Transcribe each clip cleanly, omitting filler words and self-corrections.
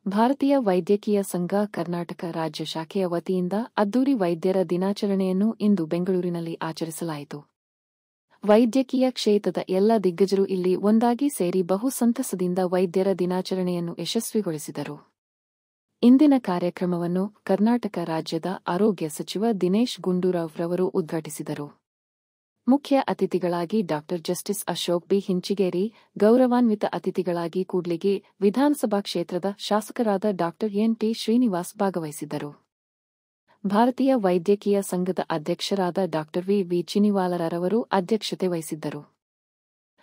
ಭಾರತೀಯ ವೈದ್ಯಕೀಯ ಸಂಘ ಕರ್ನಾಟಕ ರಾಜ್ಯ ಶಾಖೆಯ ವತಿಯಿಂದ ಅದ್ದೂರಿ ವೈದ್ಯರ ದಿನಾಚರಣೆಯನ್ನು ಇಂದು ಬೆಂಗಳೂರಿನಲ್ಲಿ ಆಚರಿಸಲಾಯಿತು. ವೈದ್ಯಕೀಯ ಕ್ಷೇತ್ರದ ಎಲ್ಲ ದಿಗ್ಗಜರು ಇಲ್ಲಿ ಒಂದಾಗಿ ಸೇರಿ ಬಹು ಸಂತಸದಿಂದ ವೈದ್ಯರ ದಿನಾಚರಣೆಯನ್ನು ಯಶಸ್ವಿಗೊಳಿಸಿದರು. ಇಂದಿನ ಕಾರ್ಯಕ್ರಮವನ್ನು ಕರ್ನಾಟಕ ರಾಜ್ಯದ ಆರೋಗ್ಯ ಸಚಿವ ದಿನೇಶ್ ಗುಂಡೂರಾವ್ ರವರು ಉದ್ಘಾಟಿಸಿದರು. ಮುಖ್ಯ ಅತಿಥಿಗಳಾಗಿ ಡಾ ಜಸ್ಟಿಸ್ ಅಶೋಕ್ ಬಿ ಹಿಂಚಿಗೇರಿ, ಗೌರವಾನ್ವಿತ ಅತಿಥಿಗಳಾಗಿ ಕೂಡ್ಲಿಗಿ ವಿಧಾನಸಭಾ ಕ್ಷೇತ್ರದ ಶಾಸಕರಾದ ಡಾ ಎನ್ ಟಿ ಶ್ರೀನಿವಾಸ್ ಭಾಗವಹಿಸಿದ್ದರು. ಭಾರತೀಯ ವೈದ್ಯಕೀಯ ಸಂಘದ ಅಧ್ಯಕ್ಷರಾದ ಡಾ ವಿ ಚಿನಿವಾಲರವರು ಅಧ್ಯಕ್ಷತೆ ವಹಿಸಿದ್ದರು.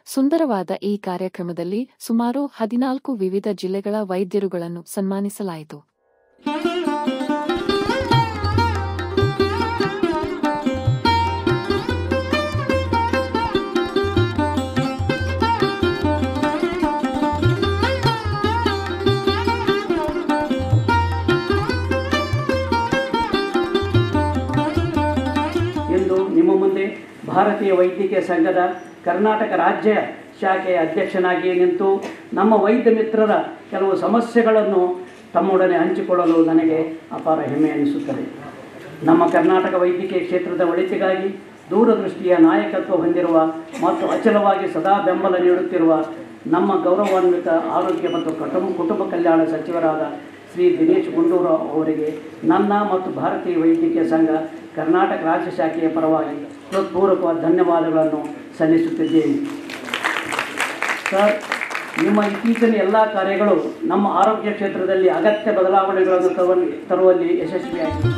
ಸುಂದರವಾದ ಈ ಕಾರ್ಯಕ್ರಮದಲ್ಲಿ ಸುಮಾರು 14 ವಿವಿಧ ಜಿಲ್ಲೆಗಳ ವೈದ್ಯರುಗಳನ್ನು ಸನ್ಮಾನಿಸಲಾಯಿತು. ನಿಮ್ಮ ಮುಂದೆ ಭಾರತೀಯ ವೈದ್ಯಕೀಯ ಸಂಘದ ಕರ್ನಾಟಕ ರಾಜ್ಯ ಶಾಖೆಯ ಅಧ್ಯಕ್ಷನಾಗಿ ನಿಂತು ನಮ್ಮ ವೈದ್ಯ ಮಿತ್ರರ ಕೆಲವು ಸಮಸ್ಯೆಗಳನ್ನು ತಮ್ಮೊಡನೆ ಹಂಚಿಕೊಳ್ಳಲು ನನಗೆ ಅಪಾರ ಹೆಮ್ಮೆ ಅನಿಸುತ್ತದೆ. ನಮ್ಮ ಕರ್ನಾಟಕ ವೈದ್ಯಕೀಯ ಕ್ಷೇತ್ರದ ಒಳಿತಿಗಾಗಿ ದೂರದೃಷ್ಟಿಯ ನಾಯಕತ್ವ ಹೊಂದಿರುವ ಮತ್ತು ಅಚಲವಾಗಿ ಸದಾ ಬೆಂಬಲ ನೀಡುತ್ತಿರುವ ನಮ್ಮ ಗೌರವಾನ್ವಿತ ಆರೋಗ್ಯ ಮತ್ತು ಕುಟುಂಬ ಕಲ್ಯಾಣ ಸಚಿವರಾದ ಶ್ರೀ ದಿನೇಶ್ ಗುಂಡೂರಾವ್ ಅವರಿಗೆ ನನ್ನ ಮತ್ತು ಭಾರತೀಯ ವೈದ್ಯಕೀಯ ಸಂಘ ಕರ್ನಾಟಕ ರಾಜ್ಯ ಶಾಖೆಯ ಪರವಾಗಿ ಹೃತ್ಪೂರ್ವಕ ಧನ್ಯವಾದಗಳನ್ನು ಸಲ್ಲಿಸುತ್ತಿದ್ದೇನೆ. ಸರ್, ನಿಮ್ಮ ಇತ್ತೀಚಿನ ಎಲ್ಲ ಕಾರ್ಯಗಳು ನಮ್ಮ ಆರೋಗ್ಯ ಕ್ಷೇತ್ರದಲ್ಲಿ ಅಗತ್ಯ ಬದಲಾವಣೆಗಳನ್ನು ತರುವಲ್ಲಿ ಯಶಸ್ವಿಯಾಗಿದೆ.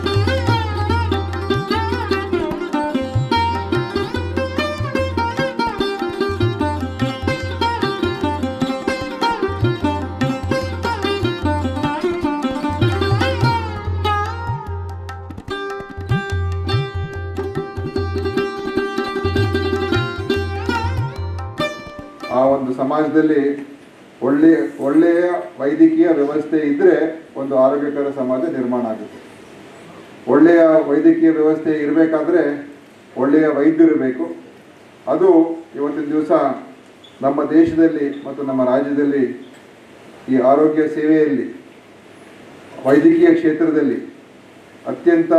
ಆ ಒಂದು ಸಮಾಜದಲ್ಲಿ ಒಳ್ಳೆಯ ವೈದ್ಯಕೀಯ ವ್ಯವಸ್ಥೆ ಇದ್ದರೆ ಒಂದು ಆರೋಗ್ಯಕರ ಸಮಾಜ ನಿರ್ಮಾಣ ಆಗುತ್ತೆ. ಒಳ್ಳೆಯ ವೈದ್ಯಕೀಯ ವ್ಯವಸ್ಥೆ ಇರಬೇಕಾದ್ರೆ ಒಳ್ಳೆಯ ವೈದ್ಯರು ಬೇಕು. ಅದು ಇವತ್ತಿನ ದಿವಸ ನಮ್ಮ ದೇಶದಲ್ಲಿ ಮತ್ತು ನಮ್ಮ ರಾಜ್ಯದಲ್ಲಿ ಈ ಆರೋಗ್ಯ ಸೇವೆಯಲ್ಲಿ ವೈದ್ಯಕೀಯ ಕ್ಷೇತ್ರದಲ್ಲಿ ಅತ್ಯಂತ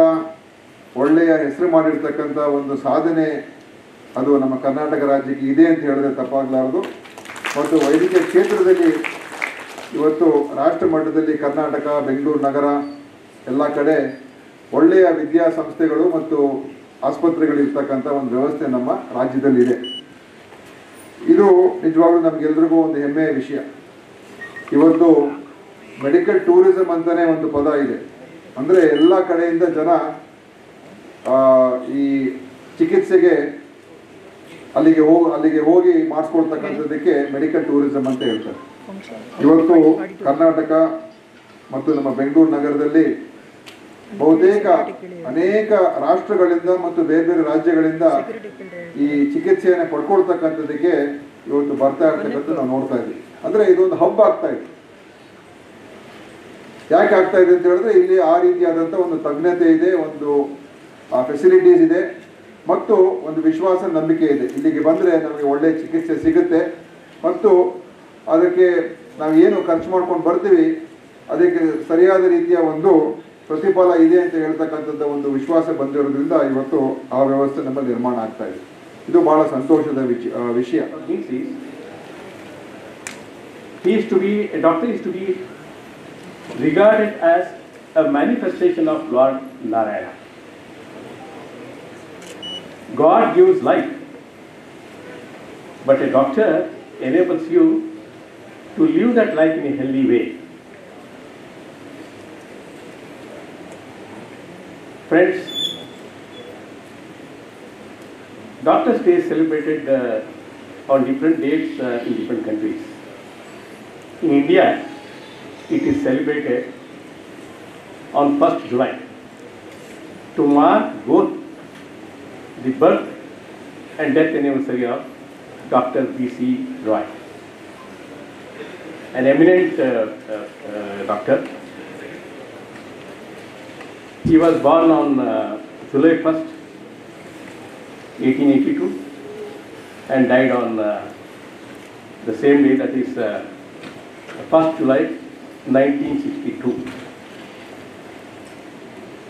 ಒಳ್ಳೆಯ ಹೆಸರು ಮಾಡಿರ್ತಕ್ಕಂಥ ಒಂದು ಸಾಧನೆ ಅದು ನಮ್ಮ ಕರ್ನಾಟಕ ರಾಜ್ಯಕ್ಕೆ ಇದೆ ಅಂತ ಹೇಳಿದ್ರೆ ತಪ್ಪಾಗಲಾರದು. ಮತ್ತು ವೈದ್ಯಕೀಯ ಕ್ಷೇತ್ರದಲ್ಲಿ ಇವತ್ತು ರಾಷ್ಟ್ರ ಮಟ್ಟದಲ್ಲಿ ಕರ್ನಾಟಕ, ಬೆಂಗಳೂರು ನಗರ ಎಲ್ಲ ಕಡೆ ಒಳ್ಳೆಯ ವಿದ್ಯಾಸಂಸ್ಥೆಗಳು ಮತ್ತು ಆಸ್ಪತ್ರೆಗಳಿರ್ತಕ್ಕಂಥ ಒಂದು ವ್ಯವಸ್ಥೆ ನಮ್ಮ ರಾಜ್ಯದಲ್ಲಿದೆ. ಇದು ನಿಜವಾಗ್ಲೂ ನಮಗೆಲ್ರಿಗೂ ಒಂದು ಹೆಮ್ಮೆಯ ವಿಷಯ. ಇವತ್ತು ಮೆಡಿಕಲ್ ಟೂರಿಸಂ ಅಂತಲೇ ಒಂದು ಪದ ಇದೆ. ಅಂದರೆ ಎಲ್ಲ ಕಡೆಯಿಂದ ಜನ ಈ ಚಿಕಿತ್ಸೆಗೆ ಅಲ್ಲಿಗೆ ಹೋಗಿ ಮಾಡಿಸ್ಕೊಳ್ತಕ್ಕಂಥದ್ದಕ್ಕೆ ಮೆಡಿಕಲ್ ಟೂರಿಸಂ ಅಂತ ಹೇಳ್ತಾರೆ. ಇವತ್ತು ಕರ್ನಾಟಕ ಮತ್ತು ನಮ್ಮ ಬೆಂಗಳೂರು ನಗರದಲ್ಲಿ ಬಹುತೇಕ ಅನೇಕ ರಾಷ್ಟ್ರಗಳಿಂದ ಮತ್ತು ಬೇರೆ ಬೇರೆ ರಾಜ್ಯಗಳಿಂದ ಈ ಚಿಕಿತ್ಸೆಯನ್ನು ಪಡ್ಕೊಳ್ತಕ್ಕಂಥದ್ದಕ್ಕೆ ಇವತ್ತು ಬರ್ತಾ ಇರ್ತಕ್ಕಂಥ ನಾವು ನೋಡ್ತಾ ಇದ್ದೀವಿ. ಅಂದರೆ ಇದೊಂದು ಹಬ್ ಆಗ್ತಾ ಇದೆ. ಯಾಕೆ ಆಗ್ತಾ ಇದೆ ಅಂತ ಹೇಳಿದ್ರೆ ಇಲ್ಲಿ ಆ ರೀತಿಯಾದಂಥ ಒಂದು ತಜ್ಞತೆ ಇದೆ, ಒಂದು ಫೆಸಿಲಿಟೀಸ್ ಇದೆ ಮತ್ತು ಒಂದು ವಿಶ್ವಾಸ, ನಂಬಿಕೆ ಇದೆ. ಇಲ್ಲಿಗೆ ಬಂದರೆ ನಮಗೆ ಒಳ್ಳೆಯ ಚಿಕಿತ್ಸೆ ಸಿಗುತ್ತೆ ಮತ್ತು ಅದಕ್ಕೆ ನಾವು ಏನು ಖರ್ಚು ಮಾಡ್ಕೊಂಡು ಬರ್ತೀವಿ ಅದಕ್ಕೆ ಸರಿಯಾದ ರೀತಿಯ ಒಂದು ಪ್ರತಿಫಲ ಇದೆ ಅಂತ ಹೇಳ್ತಕ್ಕಂಥದ್ದು ಒಂದು ವಿಶ್ವಾಸ ಬಂದಿರೋದ್ರಿಂದ ಇವತ್ತು ಆ ವ್ಯವಸ್ಥೆ ನಮ್ಮಲ್ಲಿ ನಿರ್ಮಾಣ ಆಗ್ತಾ ಇದೆ. ಇದು ಬಹಳ ಸಂತೋಷದ ವಿಷಯ. A doctor is to be regarded as a manifestation of Lord Narayana. God gives life, but a doctor enables you to live that life in a healthy way. Friends, Doctors' Day is celebrated on different dates in different countries. In India, it is celebrated on 1st July to mark both the birth and death anniversary of Dr. B.C. Roy, an eminent doctor. He was born on July 1st, 1882 and died on the same day, that is 1st July 1962.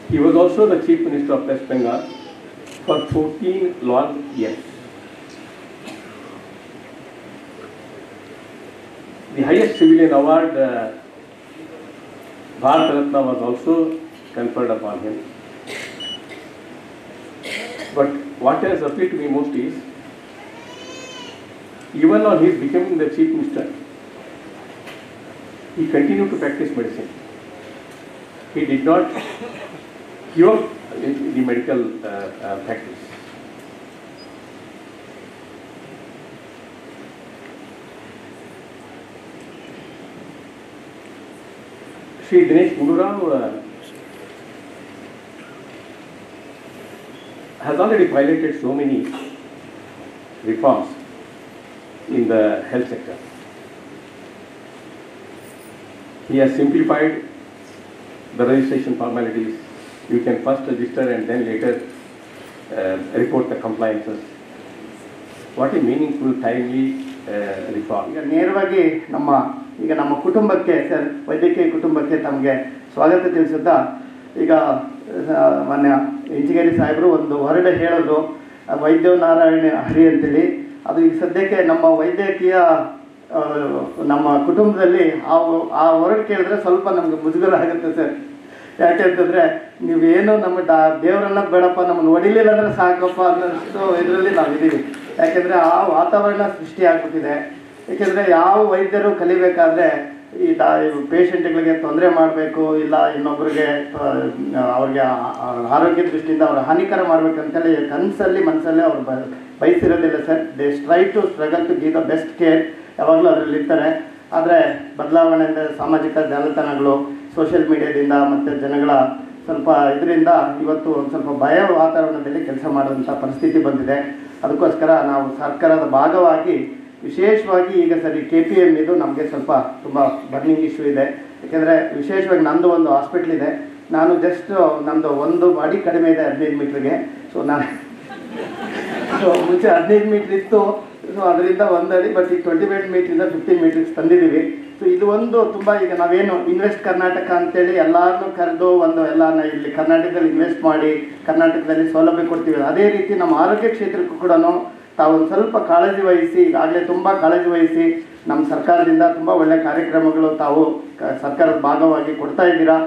He was also the Chief Minister of West Bengal for 14 long years. The highest civilian award, Bharat Ratna, was also conferred upon him. But what has appealed to me most is, even on his becoming the Chief Minister, he continued to practice medicine. He did not give up the medical practice. Shri Dinesh Gundurao has already piloted so many reforms in the health sector. He has simplified the registration formalities. You can first register and then later report the compliances. What a meaningful, timely reform. ನೇರವಾಗಿ ನಮ್ಮ ಕುಟುಂಬಕ್ಕೆ sir ವೈದ್ಯಕೀಯ ಕುಟುಂಬಕ್ಕೆ ತಮಗೆ ಸ್ವಾಗತ ತಿಳಿಸುತ್ತಾ ಈಗ ಮಾನ್ಯ ಇಂಜಿಗೇರಿ ಸಾಹೇಬರು ಒಂದು ಹೊರಡೆ ಹೇಳಿದ್ರು ವೈದ್ಯ ನಾರಾಯಣ ಹರಿ ಅಂತೇಳಿ. ಅದು ಈಗ ಸದ್ಯಕ್ಕೆ ನಮ್ಮ ವೈದ್ಯಕೀಯ ನಮ್ಮ ಕುಟುಂಬದಲ್ಲಿ ಆ ಹೊರಡು ಕೇಳಿದ್ರೆ ಸ್ವಲ್ಪ ನಮ್ಗೆ ಮುಜುಗರ ಆಗುತ್ತೆ ಸರ್. ಯಾಕೆಂತಂದರೆ ನೀವೇನು ನಮ್ಮ ದೇವರನ್ನ ಬೇಡಪ್ಪ ನಮ್ಮನ್ನು ಹೊಡಿಲಿಲ್ಲ ಅಂದರೆ ಸಾಕಪ್ಪ ಅನ್ನೋಷ್ಟು ಇದರಲ್ಲಿ ನಾವಿದ್ದೀವಿ. ಯಾಕೆಂದರೆ ಆ ವಾತಾವರಣ ಸೃಷ್ಟಿ ಆಗ್ಬಿಟ್ಟಿದೆ. ಏಕೆಂದರೆ ಯಾವ ವೈದ್ಯರು ಕಲಿಬೇಕಾದ್ರೆ ಈ ಪೇಷಂಟ್ಗಳಿಗೆ ತೊಂದರೆ ಮಾಡಬೇಕು, ಇಲ್ಲ ಇನ್ನೊಬ್ಬರಿಗೆ ಅವ್ರಿಗೆ ಆರೋಗ್ಯ ದೃಷ್ಟಿಯಿಂದ ಅವ್ರ ಹಾನಿಕರ ಮಾಡಬೇಕಂತೇಳಿ ಮನಸ್ಸಲ್ಲಿ ಅವ್ರು ಬಯಸಿರೋದಿಲ್ಲ sir. They try to struggle to give the best care, ಯಾವಾಗಲೂ ಅದರಲ್ಲಿ ಇರ್ತಾರೆ. ಆದರೆ ಬದಲಾವಣೆ ಅಂದರೆ ಸಾಮಾಜಿಕ ಜಾಲತಾಣಗಳು, ಸೋಷಿಯಲ್ ಮೀಡಿಯಾದಿಂದ ಮತ್ತು ಜನಗಳ ಸ್ವಲ್ಪ ಇದರಿಂದ ಇವತ್ತು ಒಂದು ಸ್ವಲ್ಪ ಭಯ ವಾತಾವರಣದಲ್ಲಿ ಕೆಲಸ ಮಾಡುವಂಥ ಪರಿಸ್ಥಿತಿ ಬಂದಿದೆ. ಅದಕ್ಕೋಸ್ಕರ ನಾವು ಸರ್ಕಾರದ ಭಾಗವಾಗಿ ವಿಶೇಷವಾಗಿ ಈಗ ಸರಿ KPM ಇದು ನಮಗೆ ಸ್ವಲ್ಪ ತುಂಬ ಬರ್ನಿಂಗ್ ಇಶ್ಯೂ ಇದೆ. ಯಾಕೆಂದರೆ ವಿಶೇಷವಾಗಿ ನಂದು ಒಂದು ಹಾಸ್ಪಿಟ್ಲ್ ಇದೆ. ನಾನು ಜಸ್ಟ್ ನಮ್ಮದು ಒಂದು ಅಡಿ ಕಡಿಮೆ ಇದೆ 15 ಮೀಟ್ರಿಗೆ. ಸೊ ನಾನು ಮುಂಚೆ 15 ಮೀಟ್ರ್ ಇತ್ತು. ಸೊ ಅದರಿಂದ 1 ಅಡಿ, ಬಟ್ ಈಗ 28 ಮೀಟ್ರಿಂದ 15 ಮೀಟ್ರಿಗೆ ತಂದಿದ್ದೀವಿ. ಸೊ ಇದು ಒಂದು ತುಂಬ ಈಗ ನಾವೇನು ಇನ್ವೆಸ್ಟ್ ಕರ್ನಾಟಕ ಅಂತೇಳಿ ಎಲ್ಲರನ್ನೂ ಕರೆದು ಎಲ್ಲನ ಇಲ್ಲಿ ಕರ್ನಾಟಕದಲ್ಲಿ ಇನ್ವೆಸ್ಟ್ ಮಾಡಿ ಕರ್ನಾಟಕದಲ್ಲಿ ಸೌಲಭ್ಯ ಕೊಡ್ತೀವಿ. ಅದೇ ರೀತಿ ನಮ್ಮ ಆರೋಗ್ಯ ಕ್ಷೇತ್ರಕ್ಕೂ ಕೂಡ ತಾವು ಒಂದು ಸ್ವಲ್ಪ ಕಾಳಜಿ ವಹಿಸಿ, ಈಗಾಗಲೇ ತುಂಬ ಕಾಳಜಿ ವಹಿಸಿ ನಮ್ಮ ಸರ್ಕಾರದಿಂದ ತುಂಬ ಒಳ್ಳೆಯ ಕಾರ್ಯಕ್ರಮಗಳು ತಾವು ಸರ್ಕಾರದ ಭಾಗವಾಗಿ ಕೊಡ್ತಾ ಇದ್ದೀರಾ.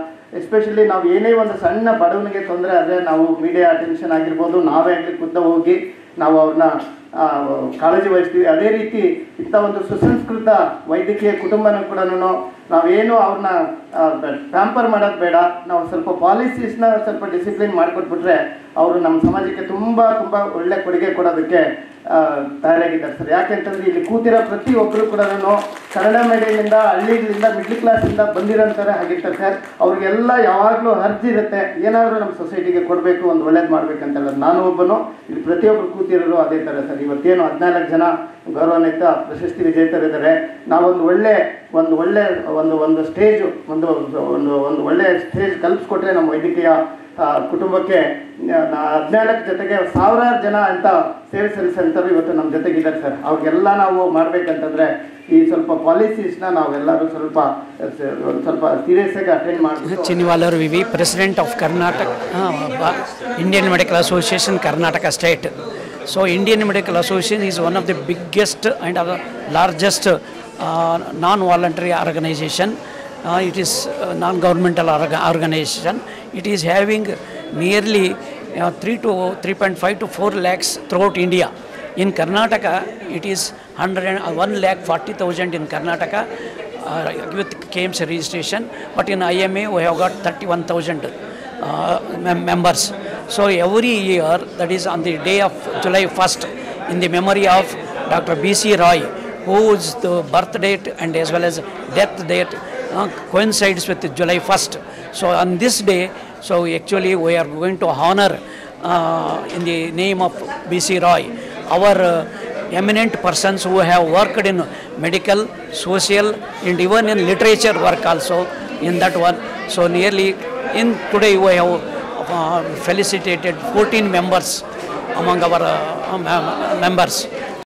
ಎಸ್ಪೆಷಲಿ ನಾವು ಏನೇ ಒಂದು ಸಣ್ಣ ಬಡವನಿಗೆ ತೊಂದರೆ ಆದರೆ ನಾವು ಮೀಡಿಯಾ ಅಟೆನ್ಷನ್ ಆಗಿರ್ಬೋದು, ನಾವೇ ಆಗಲಿ ಖುದ್ದು ಹೋಗಿ ನಾವು ಅವ್ರನ್ನ ಕಾಳಜಿ ವಹಿಸ್ತೀವಿ. ಅದೇ ರೀತಿ ಇಂಥ ಒಂದು ಸುಸಂಸ್ಕೃತ ವೈದ್ಯಕೀಯ ಕುಟುಂಬನೂ ಕೂಡ ನಾವೇನು ಅವ್ರನ್ನ ಪ್ಯಾಂಪರ್ ಮಾಡೋದು ಬೇಡ, ನಾವು ಸ್ವಲ್ಪ ಪಾಲಿಸೀಸ್ನ ಸ್ವಲ್ಪ ಡಿಸಿಪ್ಲಿನ್ ಮಾಡಿಕೊಟ್ಬಿಟ್ರೆ ಅವರು ನಮ್ಮ ಸಮಾಜಕ್ಕೆ ತುಂಬ ತುಂಬ ಒಳ್ಳೆ ಕೊಡುಗೆ ಕೊಡೋದಕ್ಕೆ ತಯಾರಾಗಿದ್ದಾರೆ ಸರ್. ಯಾಕೆಂತಂದರೆ ಇಲ್ಲಿ ಕೂತಿರೋ ಪ್ರತಿಯೊಬ್ಬರು ಕೂಡ ಕನ್ನಡ ಮೀಡಿಯಮಿಂದ, ಹಳ್ಳಿಗಳಿಂದ, ಮಿಡ್ಲ್ ಕ್ಲಾಸಿಂದ ಬಂದಿರೋಂಥವ್ರೆ ಆಗಿರ್ತಾರೆ ಸರ್. ಅವ್ರಿಗೆಲ್ಲ ಯಾವಾಗಲೂ ಅರ್ಜಿ ಇರುತ್ತೆ, ಏನಾದರೂ ನಮ್ಮ ಸೊಸೈಟಿಗೆ ಕೊಡಬೇಕು, ಒಂದು ಒಳ್ಳೇದು ಮಾಡಬೇಕಂತೆಲ್ಲ. ನಾನು ಒಬ್ಬನು, ಇಲ್ಲಿ ಪ್ರತಿಯೊಬ್ಬರು ಕೂತಿರೋರು ಅದೇ ಥರ ಸರ್. ಇವತ್ತೇನು 14 ಜನ ಗೌರವಾನ್ವಿತ ಪ್ರಶಸ್ತಿ ವಿಜೇತರಿದ್ದಾರೆ. ನಾವೊಂದು ಒಂದು ಸ್ಟೇಜು ಒಂದು ಒಳ್ಳೆಯ ಸ್ಟೇಜ್ ಕಲ್ಪಿಸ್ಕೊಟ್ರೆ ನಮ್ಮ ವೈದ್ಯಕೀಯ ಕುಟುಂಬಕ್ಕೆ 14 ಜೊತೆಗೆ 1000 ಜನ ಅಂತ ಸೇವೆ ಸಲ್ಲಿಸಂಥವ್ರು ಇವತ್ತು ನಮ್ಮ ಜೊತೆಗಿದ್ದಾರೆ ಸರ್. ಅವ್ರಿಗೆಲ್ಲ ನಾವು ಮಾಡಬೇಕಂತಂದರೆ ಈ ಸ್ವಲ್ಪ ಪಾಲಿಸೀಸ್ನ ನಾವೆಲ್ಲರೂ ಸ್ವಲ್ಪ ಸೀರಿಯಸ್ ಆಗಿ ಅಟೆಂಡ್ ಮಾಡಬೇಕು. ಚಿನ್ನಿವಾಲರ್ ವಿವಿ, president of Karnataka Indian medical association Karnataka state. So Indian Medical Association is one of the biggest and largest non-voluntary organization. It is non-governmental organization. It is having nearly 3.5 to 4 lakhs throughout India. In Karnataka, it is 1,40,000 in Karnataka with KMC registration. But in IMA, we have got 31,000 members. So every year, that is on the day of July 1st, in the memory of Dr. B.C. Roy, whose the birth date and as well as death date coincides with July 1st. So on this day, so actually we are going to honor in the name of B.C. Roy, our eminent persons who have worked in medical, social and even in literature work also in that one. So nearly in today we have felicitated 14 members among our members.